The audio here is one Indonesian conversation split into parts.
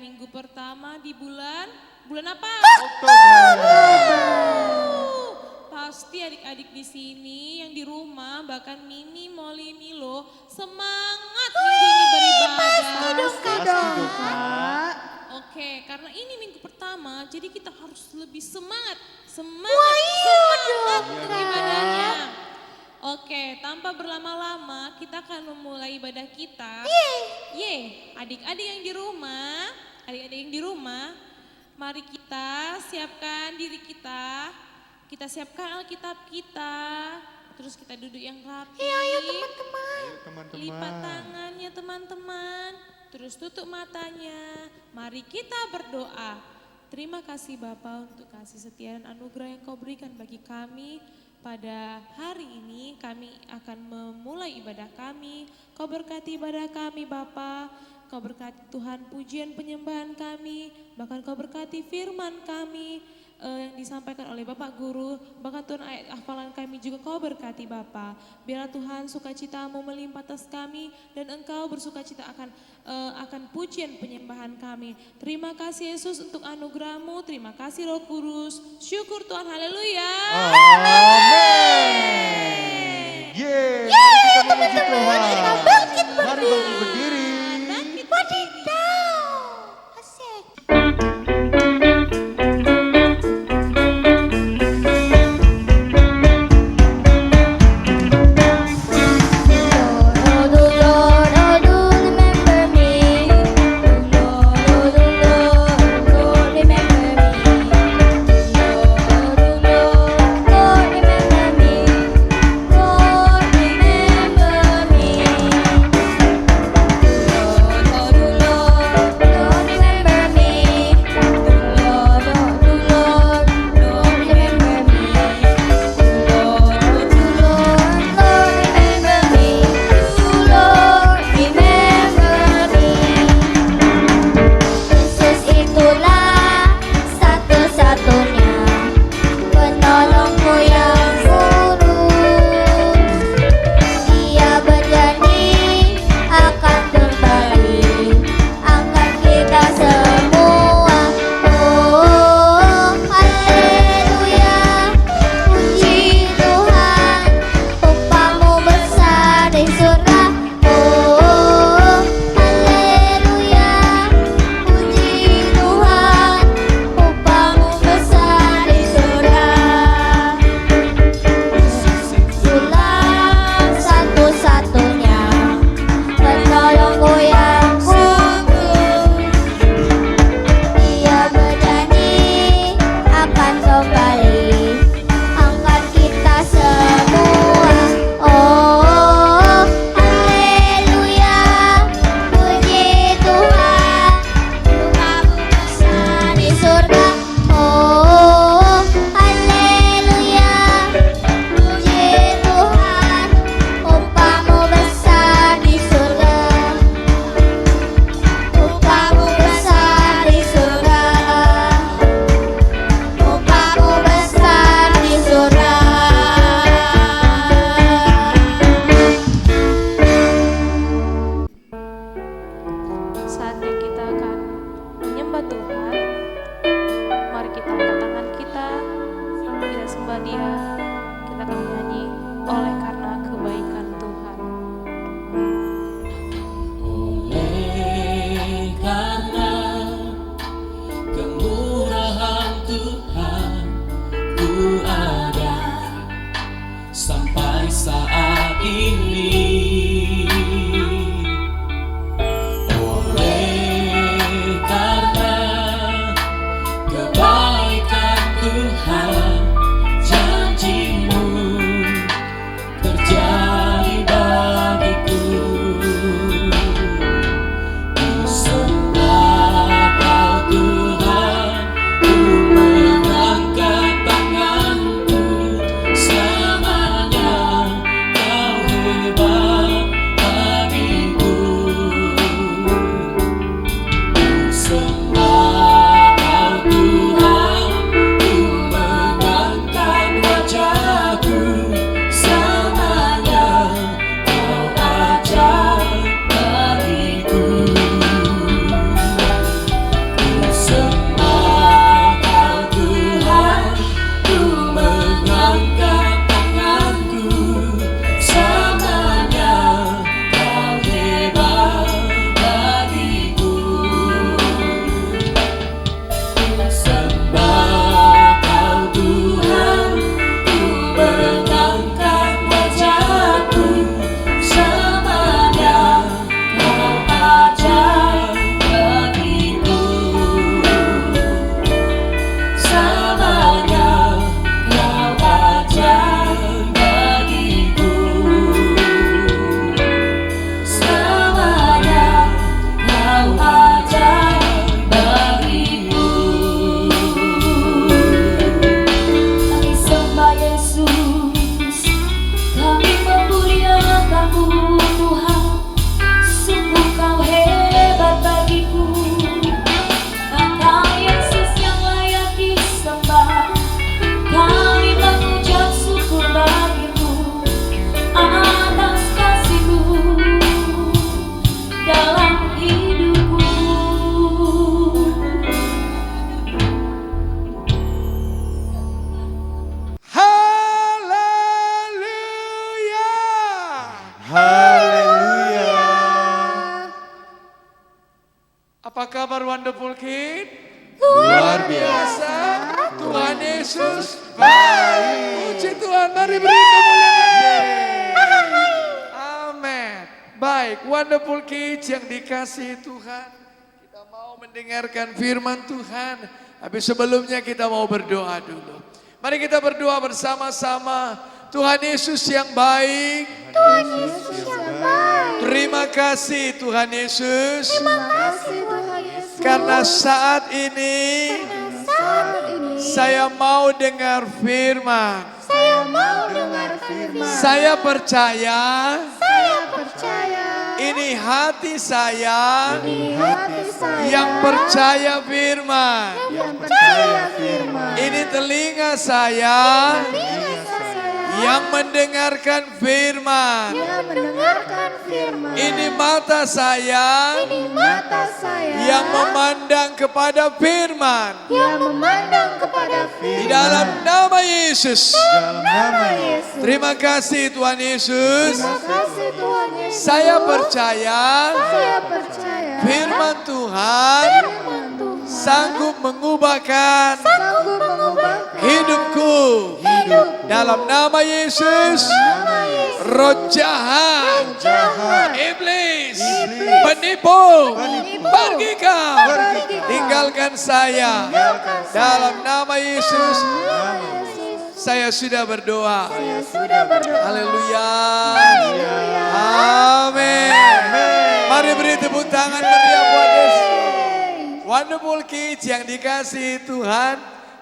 minggu pertama di bulan apa? Pasti adik-adik di sini yang di rumah, bahkan Mimi, Molly, Milo semangat minggu ini beribadah. Pasti dong Kak. Oke, karena ini minggu pertama, jadi kita harus lebih semangat ibadahnya. Oke, tanpa berlama-lama kita akan memulai ibadah kita. Adik-adik yang di rumah, mari kita siapkan diri kita. Kita siapkan Alkitab kita, terus kita duduk yang rapi. Ayo teman-teman. Lipat tangannya teman-teman, terus tutup matanya. Mari kita berdoa. Terima kasih Bapa untuk kasih setia dan anugerah yang Kau berikan bagi kami. Pada hari ini kami akan memulai ibadah kami. Kau berkati ibadah kami Bapa. Kau berkati Tuhan pujian penyembahan kami. Bahkan Kau berkati firman kami yang disampaikan oleh Bapak Guru. Bahkan Tuhan ayat hafalan kami juga Kau berkati Bapa. Biarlah Tuhan sukacita-Mu melimpah atas kami. Dan Engkau bersukacita akan pujian penyembahan kami. Terima kasih Yesus untuk anugerah-Mu. Terima kasih Roh Kudus. Syukur Tuhan, haleluya. Amin. Mari kita memuji Tuhan. Kita bangkit Mari bangkit berdiri. Wadidaw. Asik. Yesus baik. Puji Tuhan, mari beri kemuliaan. Amin. Baik, Wonderful Kids yang dikasihi Tuhan. Kita mau mendengarkan firman Tuhan. Tapi sebelumnya kita mau berdoa dulu. Mari kita berdoa bersama-sama. Tuhan Yesus yang baik. Tuhan Yesus yang baik. Terima kasih Tuhan Yesus. Terima kasih Tuhan Yesus. Karena saat ini Saat ini saya mau dengar firman. saya mau dengar firman. Saya percaya Saya percaya ini hati saya di hati saya yang percaya firman. yang percaya firman. Ini telinga saya Telinga saya yang mendengarkan firman. yang mendengarkan firman. Ini mata saya Ini mata saya yang memandang kepada firman. yang memandang kepada Di firman. dalam nama Yesus. Dalam nama Yesus. Terima kasih Tuhan Yesus. Terima kasih Tuhan Yesus. Saya percaya Saya percaya firman Tuhan firman Tuhan sanggup mengubahkan sanggup mengubahkan hidupku. hidup. Dalam nama Yesus, Nama Yesus. roh jahat, Jahat. iblis, penipu, pergi kau, Pergi kau. tinggalkan saya. Tinggalkan saya. Dalam nama Yesus, Nama Yesus. saya sudah berdoa. Saya sudah berdoa. Haleluya. Haleluya. Amin. Mari beri tepuk tangan meriah buat Yesus. Wonderful Kids yang dikasihi Tuhan.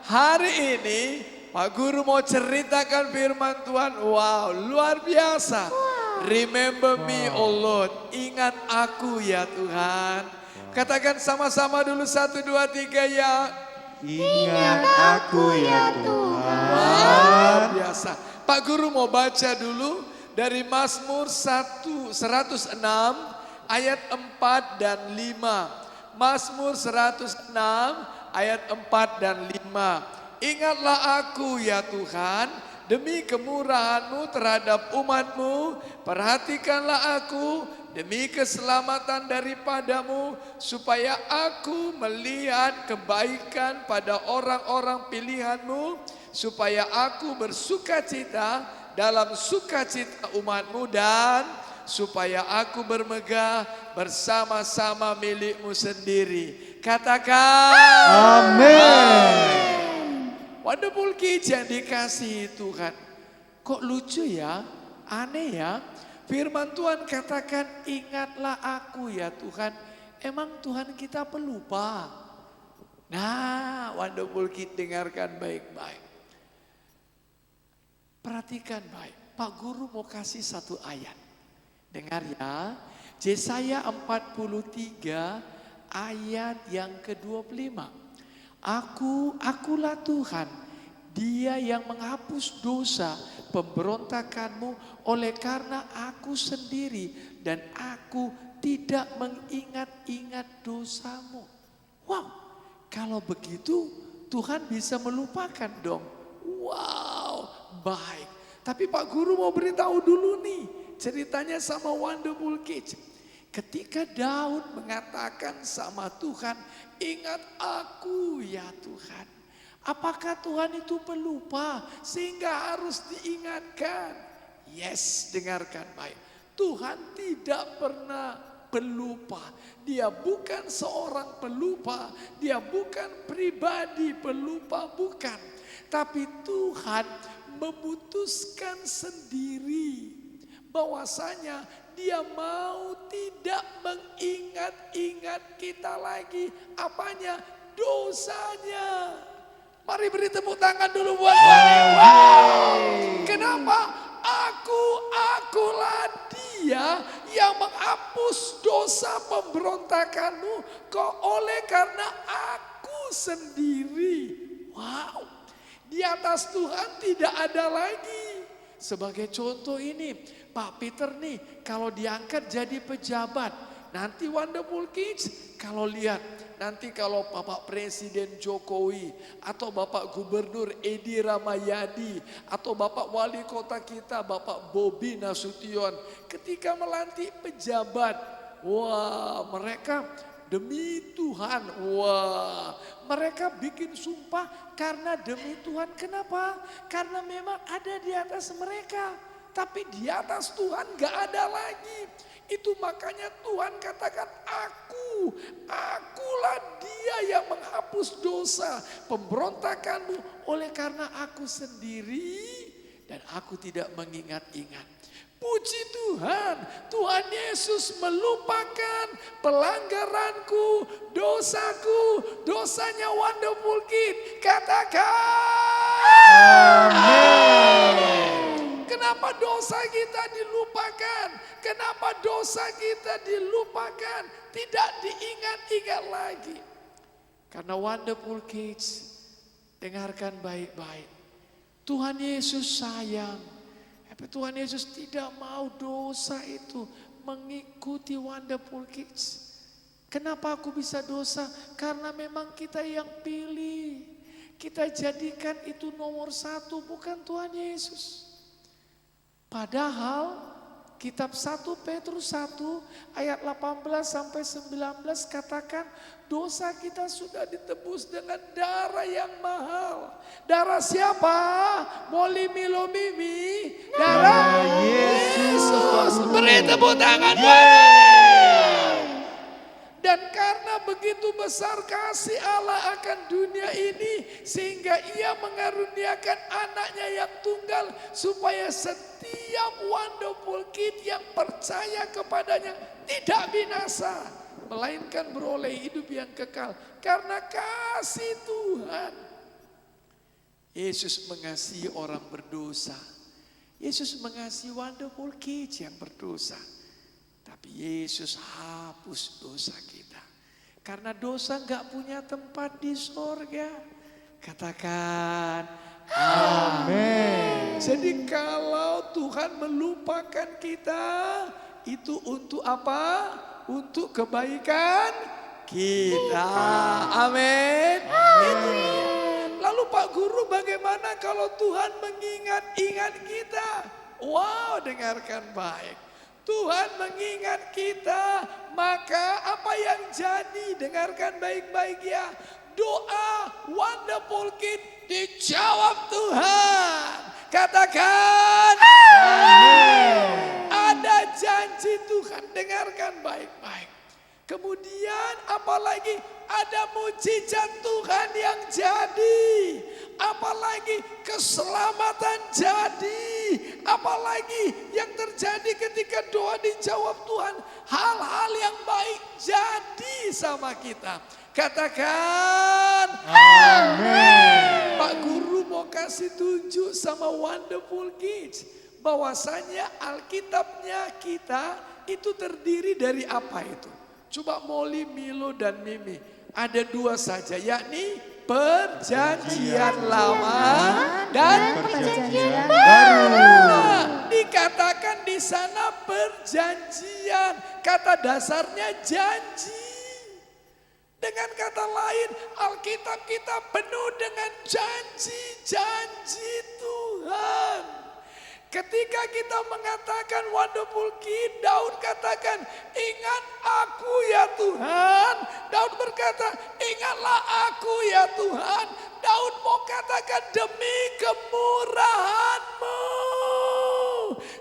Hari ini Pak Guru mau ceritakan firman Tuhan. Wow, luar biasa. Remember me, oh Lord. Ingat aku ya Tuhan. Katakan sama-sama dulu 1, 2, 3 ya. Ingat aku ya Tuhan. Luar biasa. Pak Guru mau baca dulu dari Mazmur 106 ayat 4 dan 5. Mazmur 106 ayat 4 dan 5. Ingatlah aku ya Tuhan, demi kemurahan-Mu terhadap umat-Mu. Perhatikanlah aku demi keselamatan daripada-Mu, supaya aku melihat kebaikan pada orang-orang pilihan-Mu, supaya aku bersukacita dalam sukacita umat-Mu, dan supaya aku bermegah bersama-sama milik-Mu sendiri. Katakan Amin. Wonderful Kids yang dikasihi Tuhan. Kok lucu ya? Aneh ya? Firman Tuhan katakan, ingatlah aku ya Tuhan. Emang Tuhan kita pelupa? Nah, Wonderful Kids dengarkan baik-baik. Perhatikan baik. Pak Guru mau kasih satu ayat. Dengar ya. Yesaya 43 ayat yang ke-25. Akulah Tuhan, Dia yang menghapus dosa pemberontakanmu, oleh karena aku sendiri dan aku tidak mengingat-ingat dosamu. Wow, kalau begitu Tuhan bisa melupakan dong. Wow, baik. Tapi Pak Guru mau beritahu dulu nih, ceritanya sama Wonderful Kids. Ketika Daud mengatakan sama Tuhan, ingat aku ya Tuhan. Apakah Tuhan itu pelupa sehingga harus diingatkan? Yes, dengarkan baik. Tuhan tidak pernah pelupa. Dia bukan seorang pelupa. Dia bukan pribadi pelupa, bukan. Tapi Tuhan memutuskan sendiri bahwasanya Dia mau tidak mengingat-ingat kita lagi. Apanya? Dosanya. Mari beri tepuk tangan dulu buat Tuhan. Wow. Kenapa? Akulah Dia yang menghapus dosa pemberontakanmu, kok oleh karena aku sendiri. Wow. Di atas Tuhan tidak ada lagi. Sebagai contoh ini, Pak Peter nih kalau diangkat jadi pejabat. Nanti Wonderful Kids kalau lihat, nanti kalau Bapak Presiden Jokowi atau Bapak Gubernur Edi Ramayadi atau Bapak Wali Kota kita Bapak Bobi Nasution ketika melantik pejabat, wah mereka demi Tuhan. Wah, mereka bikin sumpah karena demi Tuhan. Kenapa? Karena memang ada di atas mereka. Tapi di atas Tuhan gak ada lagi. Itu makanya Tuhan katakan akulah dia yang menghapus dosa pemberontakanmu oleh karena aku sendiri dan aku tidak mengingat-ingat. Puji Tuhan, Tuhan Yesus melupakan pelanggaranku, dosaku, dosanya Wonderful Kid. Katakan amin. Kenapa dosa kita dilupakan? Kenapa dosa kita dilupakan? Tidak diingat-ingat lagi. Karena Wonderful Kids, dengarkan baik-baik. Tuhan Yesus sayang. Tapi Tuhan Yesus tidak mau dosa itu mengikuti Wonderful Kids. Kenapa aku bisa dosa? Karena memang kita yang pilih. Kita jadikan itu nomor 1, bukan Tuhan Yesus. Padahal kitab 1 Petrus 1 ayat 18 sampai 19 katakan dosa kita sudah ditebus dengan darah yang mahal. Darah siapa? Moli Milo Mimi. Darah Yesus. Beri tepuk tangan. Dan karena begitu besar kasih Allah akan dunia ini sehingga ia mengaruniakan anaknya yang tunggal supaya setiap Wonderful Kid yang percaya kepadanya tidak binasa melainkan beroleh hidup yang kekal karena kasih Tuhan. Yesus mengasihi orang berdosa. Yesus mengasihi Wonderful Kids yang berdosa. Tapi Yesus hapus dosa kita. Karena dosa gak punya tempat di sorga. Katakan amin. Jadi kalau Tuhan melupakan kita, itu untuk apa? Untuk kebaikan kita. Amin. Lalu Pak Guru, bagaimana kalau Tuhan mengingat-ingat kita? Wow, dengarkan baik. Tuhan mengingat kita, maka apa yang jadi? Dengarkan baik-baik ya. Doa Wonderful Kid dijawab Tuhan. Katakan amin. Ada janji Tuhan, dengarkan baik-baik. Kemudian apalagi ada mujizat Tuhan yang jadi. Apalagi keselamatan jadi. Apalagi yang terjadi ketika doa dijawab Tuhan. Hal-hal yang baik jadi sama kita. Katakan amin. Pak Guru mau kasih tunjuk sama Wonderful Kids. Bahwasanya Alkitabnya kita itu terdiri dari apa itu? Coba Molly, Milo, dan Mimi. Ada 2 saja, yakni perjanjian lama dan perjanjian baru. Nah, dikatakan di sana perjanjian. Kata dasarnya janji. Dengan kata lain, Alkitab kita penuh dengan janji-janji Tuhan. Ketika kita mengatakan Wonderful Kid, Daud katakan, ingat aku ya Tuhan. Daud berkata, ingatlah aku ya Tuhan. Daud mau katakan demi kemurahan-Mu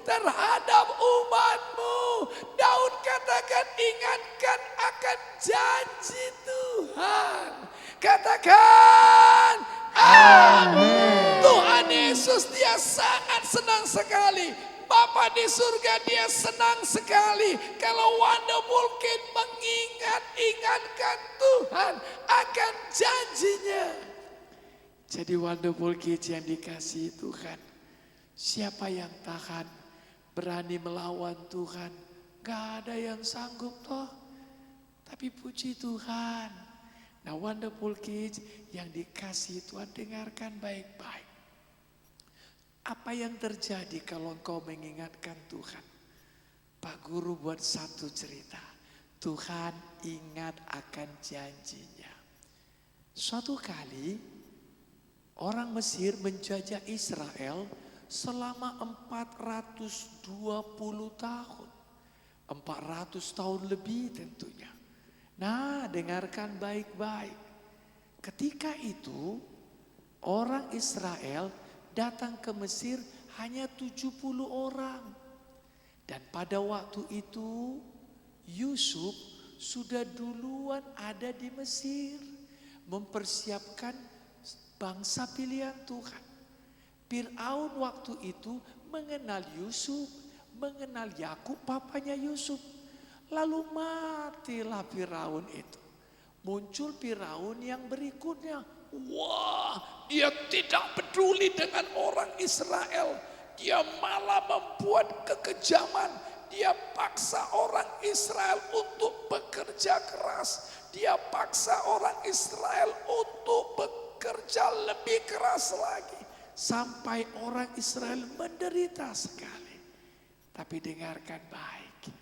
terhadap umat-Mu. Daud katakan, ingatkan akan janji Tuhan. Katakan amin. Tuhan Yesus dia sangat senang sekali. Bapa di surga dia senang sekali. Kalau Wonderful Kid mengingat-ingatkan Tuhan akan janjinya. Jadi Wonderful Kids yang dikasihi Tuhan. Siapa yang tahan berani melawan Tuhan? Gak ada yang sanggup toh. Tapi puji Tuhan. Nah Wonderful Kids yang dikasihi Tuhan, dengarkan baik-baik. Apa yang terjadi kalau engkau mengingatkan Tuhan? Pak Guru buat satu cerita. Tuhan ingat akan janjinya. Suatu kali orang Mesir menjajah Israel selama 420 tahun. 400 tahun lebih tentunya. Nah, dengarkan baik-baik. Ketika itu orang Israel datang ke Mesir hanya 70 orang. Dan pada waktu itu Yusuf sudah duluan ada di Mesir. Mempersiapkan bangsa pilihan Tuhan. Fir'aun waktu itu mengenal Yusuf, mengenal Yakub papanya Yusuf. Lalu matilah Firaun itu. Muncul Firaun yang berikutnya. Wah, dia tidak peduli dengan orang Israel. Dia malah membuat kekejaman. Dia paksa orang Israel untuk bekerja keras. Dia paksa orang Israel untuk bekerja lebih keras lagi. Sampai orang Israel menderita sekali. Tapi dengarkan baik.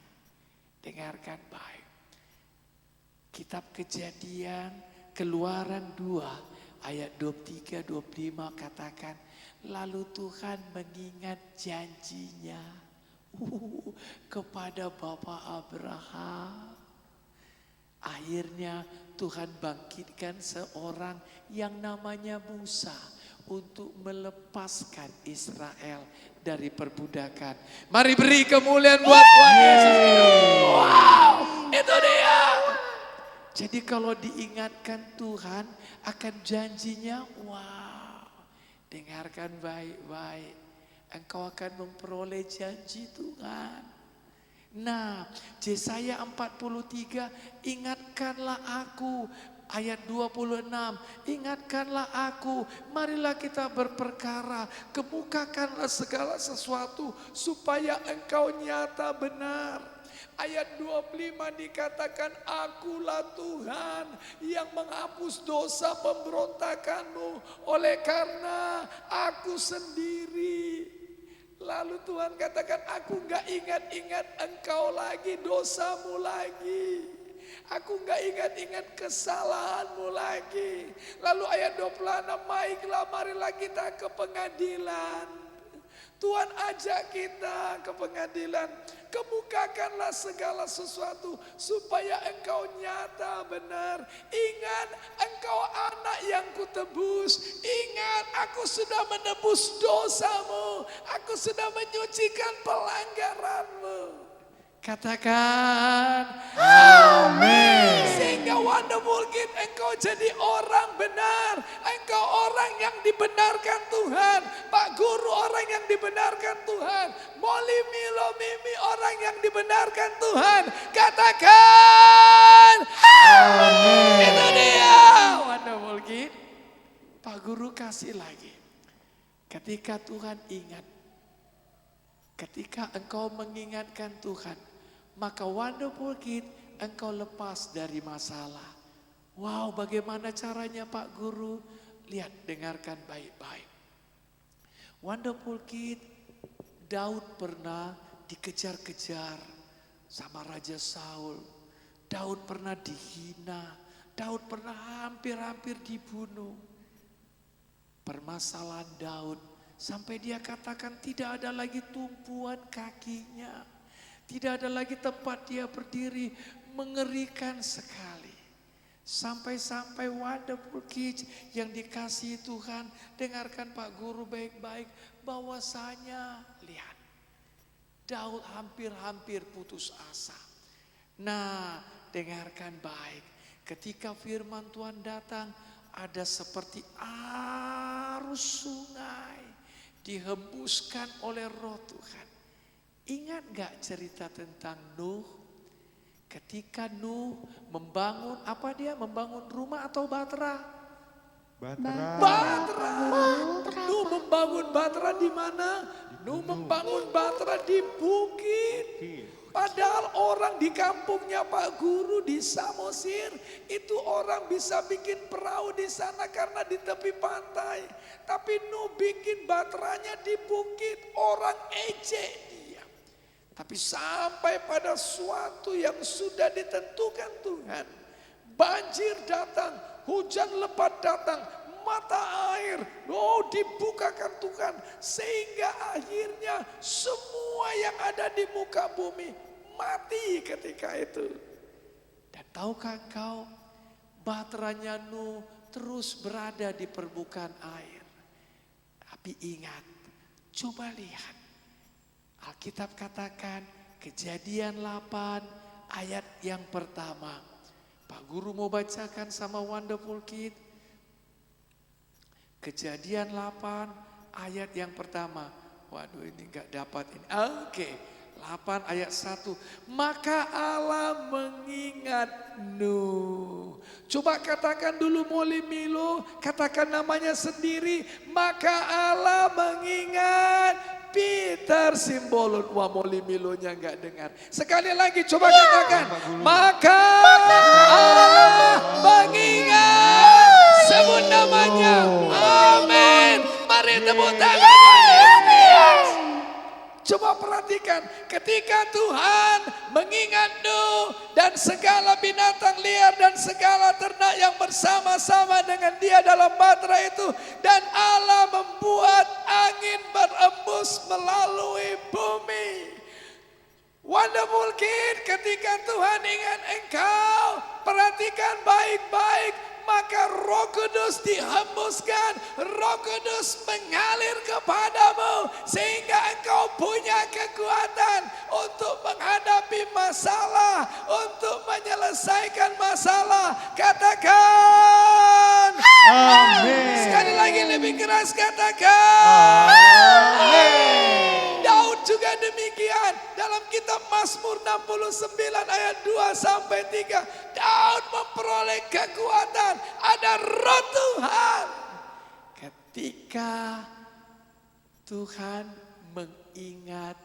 Dengarkan baik. Kitab Kejadian Keluaran 2 ayat 23-25 katakan. Lalu Tuhan mengingat janjinya kepada Bapak Abraham. Akhirnya Tuhan bangkitkan seorang yang namanya Musa untuk melepaskan Israel dari perbudakan. Mari beri kemuliaan buat Tuhan Yesus. Wow, itu dia. Jadi kalau diingatkan Tuhan akan janjinya, wow, dengarkan baik-baik. Engkau akan memperoleh janji Tuhan. Nah, Yesaya 43, ingatkanlah aku. Ayat 26, ingatkanlah aku, marilah kita berperkara, kemukakanlah segala sesuatu supaya engkau nyata benar. Ayat 25 dikatakan, akulah Tuhan yang menghapus dosa pemberontakanmu oleh karena aku sendiri. Lalu Tuhan katakan, aku gak ingat-ingat engkau lagi, dosamu lagi. Aku gak ingat-ingat kesalahanmu lagi. Lalu ayat 26, baiklah marilah kita ke pengadilan. Tuhan ajak kita ke pengadilan. Kemukakanlah segala sesuatu supaya engkau nyata benar. Ingat engkau anak yang kutebus. Ingat aku sudah menebus dosamu. Aku sudah menyucikan pelanggaranmu. Katakan amin. Sehingga Wonderful Kid engkau jadi orang benar. Engkau orang yang dibenarkan Tuhan. Pak Guru orang yang dibenarkan Tuhan. Molly Milo Mimi orang yang dibenarkan Tuhan. Katakan amin. Itu dia Wonderful Kid. Pak Guru kasih lagi. Ketika Tuhan ingat. Ketika engkau mengingatkan Tuhan, maka Wonderful Kid engkau lepas dari masalah. Wow, bagaimana caranya Pak Guru? Lihat, dengarkan baik-baik. Wonderful Kid, Daud pernah dikejar-kejar sama Raja Saul. Daud pernah dihina. Daud pernah hampir-hampir dibunuh. Permasalahan Daud. Sampai dia katakan tidak ada lagi tumpuan kakinya. Tidak ada lagi tempat dia berdiri. Mengerikan sekali. Sampai-sampai Wonderful Kids yang dikasihi Tuhan. Dengarkan Pak Guru baik-baik. Bahwasanya lihat. Daud hampir-hampir putus asa. Nah, dengarkan baik. Ketika firman Tuhan datang. Ada seperti arus sungai. Dihembuskan oleh roh Tuhan. Ingat gak cerita tentang Nuh? Ketika Nuh membangun, apa dia? Membangun rumah atau batra? Batra. Nuh membangun batra di mana? Nuh membangun batra di bukit. Padahal orang di kampungnya Pak Guru di Samosir itu orang bisa bikin perahu di sana karena di tepi pantai. Tapi Nuh bikin bateranya di bukit, orang ejek dia. Tapi sampai pada suatu yang sudah ditentukan Tuhan, banjir datang, hujan lebat datang, mata air, dibukakan Tuhan. Sehingga akhirnya semua yang ada di muka bumi mati ketika itu. Dan Tahukah engkau, baterainya Nuh terus berada di permukaan air. Tapi ingat, coba lihat. Alkitab katakan Kejadian 8 ayat yang pertama. Pak Guru mau bacakan sama Wonderful Kid. Kejadian 8 ayat yang pertama. Waduh, ini enggak dapat ini. Oke. 8 ayat 1. Maka Allah mengingat Nuh. Coba katakan dulu Molly Milo, katakan namanya sendiri. Maka Allah mengingat Peter Simbolon. Wah, Molly Milonya enggak dengar. Sekali lagi coba katakan. Maka Allah mengingat. Sebut namanya. Amin. Mari tepuk tangan. Coba perhatikan, ketika Tuhan mengingat Nuh dan segala binatang liar dan segala ternak yang bersama-sama dengan dia dalam bahtera itu. Dan Allah membuat angin berembus melalui bumi. Wonderful Kid, ketika Tuhan ingat engkau, perhatikan baik-baik. Maka Roh Kudus dihembuskan, Roh Kudus mengalir kepadamu sehingga engkau punya kekuatan untuk menghadapi masalah, untuk menyelesaikan masalah. Katakan Amin. sekali lagi lebih keras, katakan Amin. Daud juga demikian. Dalam kitab Mazmur 69 ayat 2 sampai 3. Daud memperoleh kekuatan. Ada Roh Tuhan. Ketika Tuhan mengingat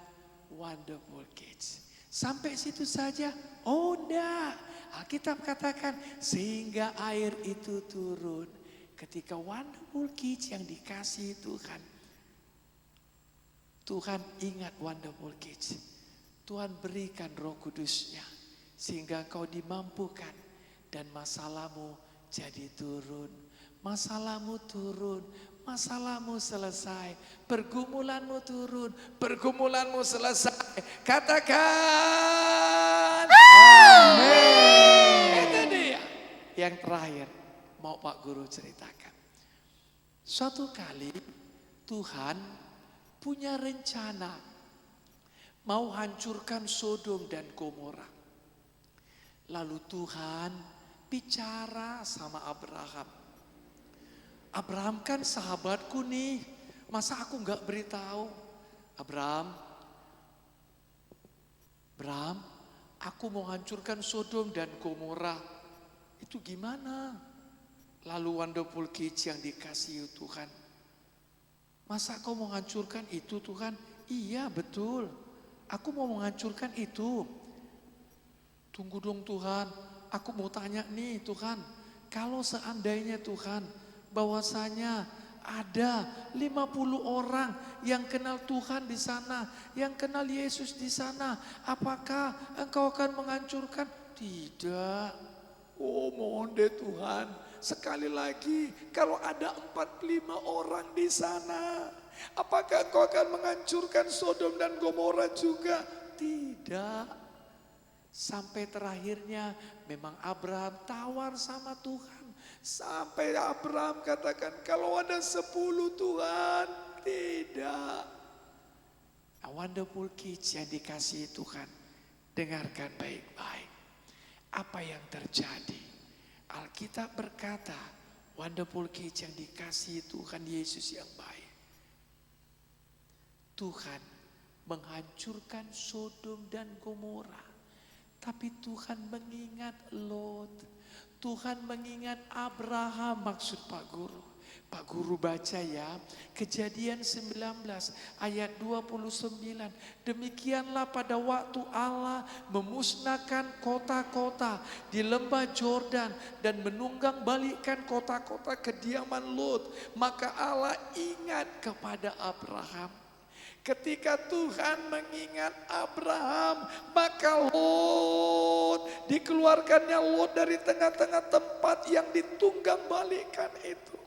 Wonderful Kids. Sampai situ saja? Oh enggak. Alkitab katakan sehingga air itu turun. Ketika Wonderful Kids yang dikasihi Tuhan. Tuhan ingat Wonderful Kids. Tuhan berikan Roh Kudusnya. Sehingga kau dimampukan. Dan masalahmu jadi turun. Masalahmu turun. Masalahmu selesai. Pergumulanmu turun. Pergumulanmu selesai. Katakan. Amin. Itu dia. Yang terakhir. Mau Pak Guru ceritakan. Suatu kali Tuhan punya rencana mau hancurkan Sodom dan Gomora. Lalu Tuhan bicara sama Abraham. Abraham kan sahabatku nih, masa aku nggak beritahu? Abraham, aku mau hancurkan Sodom dan Gomora. Itu gimana? Lalu Wonderful Kids yang dikasihi Tuhan. Masa kau mau menghancurkan itu Tuhan? Iya betul. Aku mau menghancurkan itu. Tunggu dong Tuhan. Aku mau tanya nih Tuhan. Kalau seandainya Tuhan bahwasanya ada 50 orang yang kenal Tuhan di sana. Yang kenal Yesus di sana. Apakah engkau akan menghancurkan? Tidak. Oh mohon deh Tuhan. Sekali lagi, kalau ada 45 orang di sana, apakah engkau akan menghancurkan Sodom dan Gomora juga? Tidak. Sampai terakhirnya memang Abraham tawar sama Tuhan. Sampai Abraham katakan, kalau ada 10 Tuhan, tidak. Wonderful Kids yang dikasihi Tuhan, dengarkan baik-baik. Apa yang terjadi? Alkitab berkata, Wonderful Kids yang dikasihi Tuhan Yesus yang baik. Tuhan menghancurkan Sodom dan Gomora. Tapi Tuhan mengingat Lot. Tuhan mengingat Abraham, maksud Pak Guru. Pak Guru baca ya, Kejadian 19 ayat 29. Demikianlah pada waktu Allah memusnahkan kota-kota di lembah Jordan dan menunggang balikkan kota-kota kediaman Lot. Maka Allah ingat kepada Abraham. Ketika Tuhan mengingat Abraham, maka Lot, dikeluarkannya Lot dari tengah-tengah tempat yang ditunggang balikkan itu.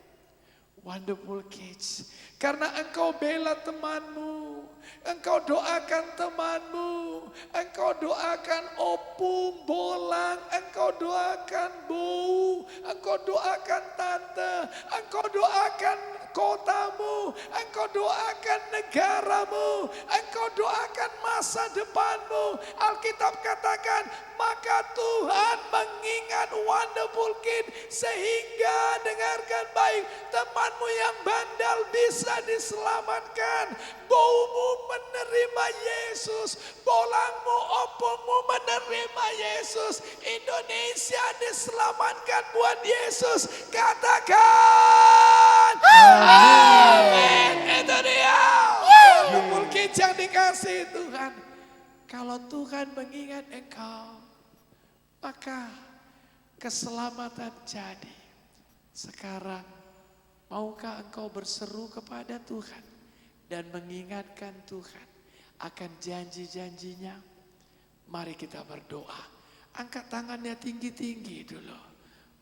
Wonderful Kids, karena engkau bela temanmu, engkau doakan temanmu, engkau doakan opung, bolang, engkau doakan bau, engkau doakan tante, engkau doakan kotamu, engkau doakan negaramu, engkau doakan masa depanmu. Alkitab katakan, maka Tuhan mengingat Wonderful Kid sehingga dengarkan baik, temanmu yang bandel bisa diselamatkan. Baumu menerima Yesus, bolangmu, opungmu menerima Yesus. Indonesia diselamatkan buat Yesus. Katakan amin. Itu dia. Mungkin yang dikasih Tuhan. Kalau Tuhan mengingat engkau, maka keselamatan jadi. Sekarang maukah engkau berseru kepada Tuhan dan mengingatkan Tuhan akan janji-janjinya? Mari kita berdoa. Angkat tangannya tinggi-tinggi dulu.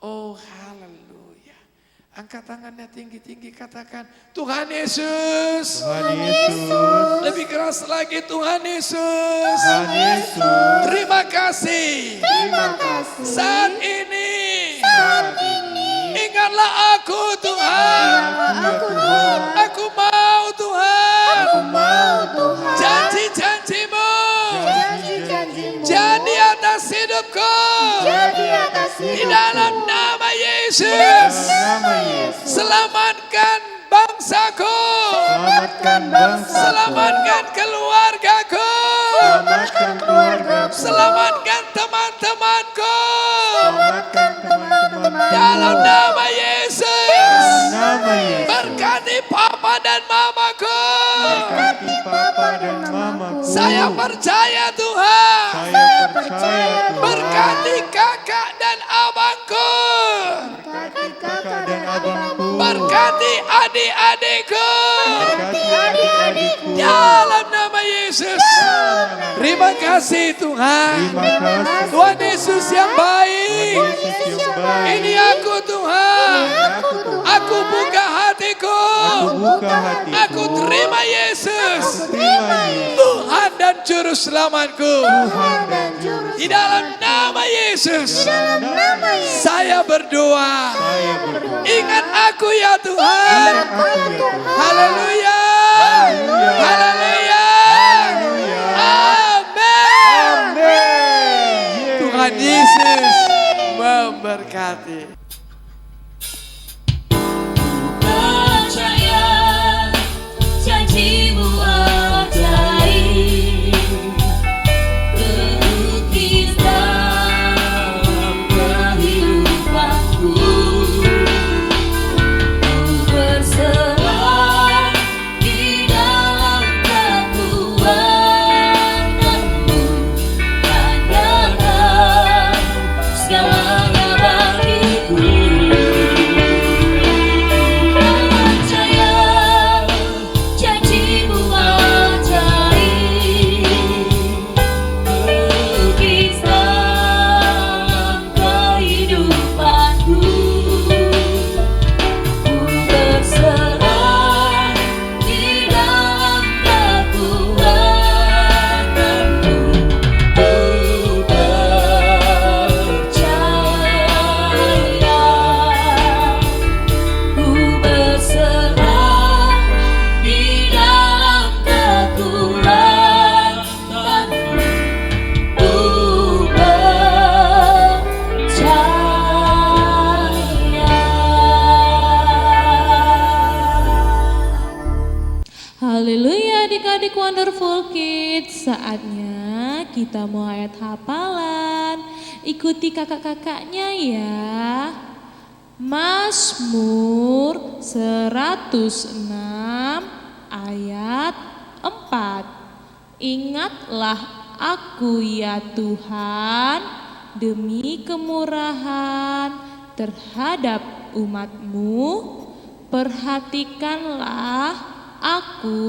Oh haleluya. Angkat tangannya tinggi-tinggi, katakan Tuhan Yesus. Tuhan Yesus. Lebih keras lagi, Tuhan Yesus. Tuhan Yesus. Terima kasih. Terima kasih. Saat ini. Saat ini. Ingatlah aku Tuhan. Aku Tuhan. Aku mau Tuhan. Aku mau Tuhan. Janji-janjimu. Janji-janjimu. Jadi atas hidupku. Jadi atas Di hidupku. dalam nama Yesus. Nama Yesus. Selamatkan bangsaku. Selamatkan bangsa. Selamatkan keluargaku. Selamatkan keluarga. Selamatkan teman-temanku. Selamatkan teman-teman. Dalam nama Yesus. Nama Yesus. Berkati papa dan mamaku. Berkati papa dan mamaku. Saya percaya Tuhan. Saya percaya Tuhan. Berkati kakak dan abangku. Berkati Kakak dan abangku. Berkati adik-adikku. Berkati adik-adikku. Dalam nama Yesus. Terima kasih Tuhan. Terima kasih. Tuhan Yesus yang baik. Yesus yang baik. Ini aku Tuhan. Aku Tuhan. Aku buka hatiku. Aku buka hatiku. Aku terima Yesus. Terima Yesus. Tuhan dan Juru Selamatku. Tuhan dan Juru. Di dalam nama Yesus. Dalam nama Yesus. Saya berdoa. Saya berdoa. Ingat aku ya Tuhan. Haleluya. Haleluya. Amin. Amin. Tuhan Yesus memberkati. Percaya janjimu ajaib, terukis dalam kehidupanku. Ku berserah di dalam kekuatanmu, tanyakan segalanya bagiku. Percaya janjimu ajaib, terukis dalam kehidupanku. Ku berserah di dalam kekuatanmu. Ku percaya. Ku berserah di dalam kekuatanmu. Ku percaya. Haleluya adik-adik Wonderful Kids. Saatnya kita mau ayat hafalan. Ikuti kakak-kakaknya ya. Mazmur 106 ayat 4. Ingatlah aku ya Tuhan demi kemurahan terhadap umat-Mu. Perhatikanlah aku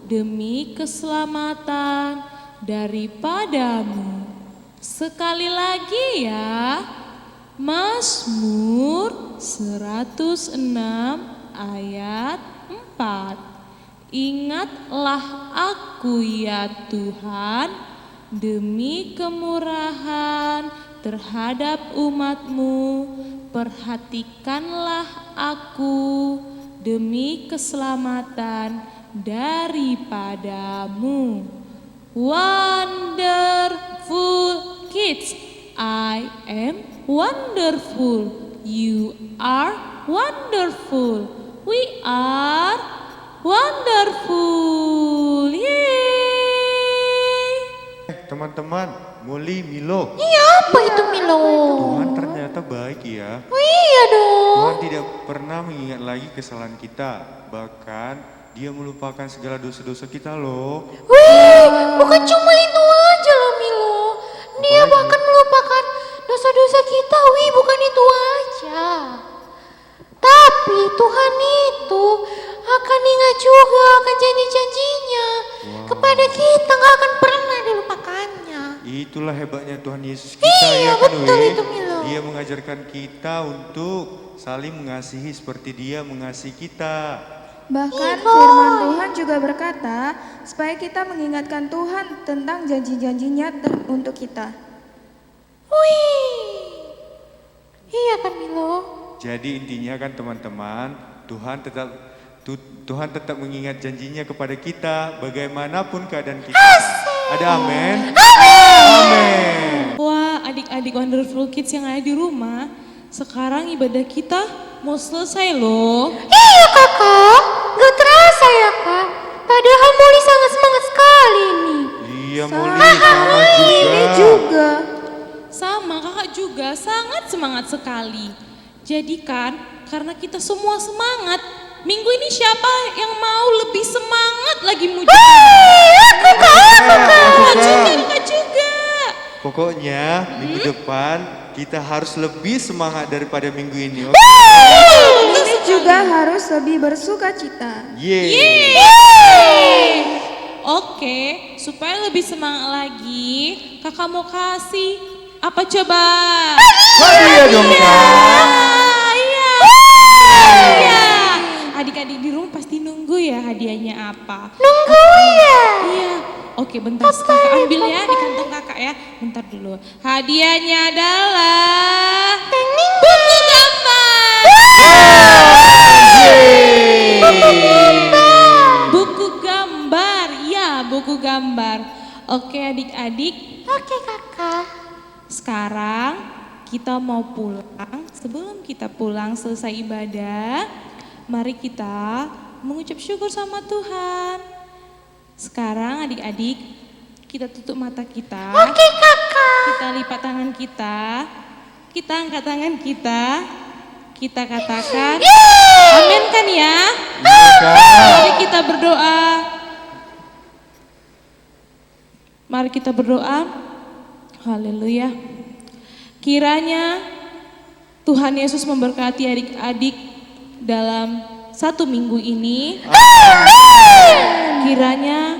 demi keselamatan daripadamu. Sekali lagi ya, Mazmur 106 ayat 4. Ingatlah aku ya Tuhan demi kemurahan terhadap umat-Mu, perhatikanlah aku demi keselamatan daripadamu. Wonderful kids, I am wonderful. You are wonderful. We are wonderful. Yeay! Teman-teman, Muli, Milo. Iya, apa itu Milo? Tuhan ternyata baik ya. Oh iya dong. Tuhan tidak pernah mengingat lagi kesalahan kita. Bahkan Dia melupakan segala dosa-dosa kita loh. Wih, bukan cuma itu aja loh Milo. Dia bahkan melupakan dosa-dosa kita. Wih, bukan itu aja. Tapi Tuhan itu akan ingat juga akan janji-janjinya. Kepada kita gak akan pernah dilupakannya. Itulah hebatnya Tuhan Yesus kita Iya, ya kan betul Wi? itu, Milo. Dia mengajarkan kita untuk saling mengasihi seperti Dia mengasihi kita. Bahkan firman Tuhan juga berkata, supaya kita mengingatkan Tuhan tentang janji-janjinya untuk kita. Wih, iya kan Milo? Jadi intinya kan teman-teman, Tuhan tetap mengingat janjinya kepada kita bagaimanapun keadaan kita. Ada amin? Amin. Wah, adik-adik Wonderful Kids yang ada di rumah, sekarang ibadah kita mau selesai loh. Iya kakak, gak terasa ya kak. Padahal Molly sangat semangat sekali nih. Iya Muli, sama Ini juga. juga. Sama kakak juga sangat semangat sekali. Jadi kan karena kita semua semangat, minggu ini siapa yang mau lebih semangat lagi muji? Kakak juga. Pokoknya minggu depan kita harus lebih semangat daripada minggu ini. Oke? Ini juga harus lebih bersuka cita. Yeay. Oke, supaya lebih semangat lagi, kakak mau kasih apa coba? Hadiah dong Kak. Iya. Iya. Adik-adik di rumah pasti nunggu ya hadiahnya apa? Nunggu ya. Iya. Oke, bentar kakak ambil ya di kantong kakak ya. Bentar dulu. Hadiahnya adalah buku gambar. Buku gambar. Ya, buku gambar. Oke, adik-adik. Oke kakak. Sekarang kita mau pulang. Sebelum kita pulang selesai ibadah, mari kita mengucap syukur sama Tuhan. Sekarang adik-adik, kita tutup mata kita. Oke kakak. Kita lipat tangan kita. Kita angkat tangan kita. Kita katakan amin kan ya? Mari kita berdoa. Mari kita berdoa. Haleluya. Kiranya Tuhan Yesus memberkati adik-adik dalam satu minggu ini. Kiranya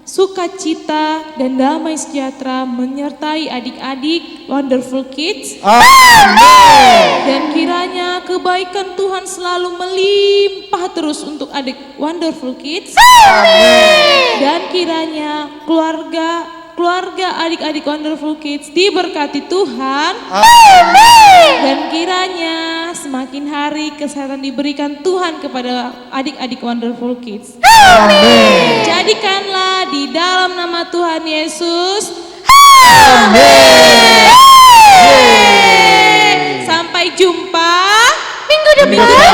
sukacita dan damai sejahtera menyertai adik-adik Wonderful Kids. Dan kiranya kebaikan Tuhan selalu melimpah terus untuk adik Wonderful Kids. Dan kiranya keluarga adik-adik Wonderful Kids diberkati Tuhan. Dan kiranya semakin hari kesehatan diberikan Tuhan kepada adik-adik Wonderful Kids. Jadikanlah di dalam nama Tuhan Yesus. Sampai jumpa minggu depan.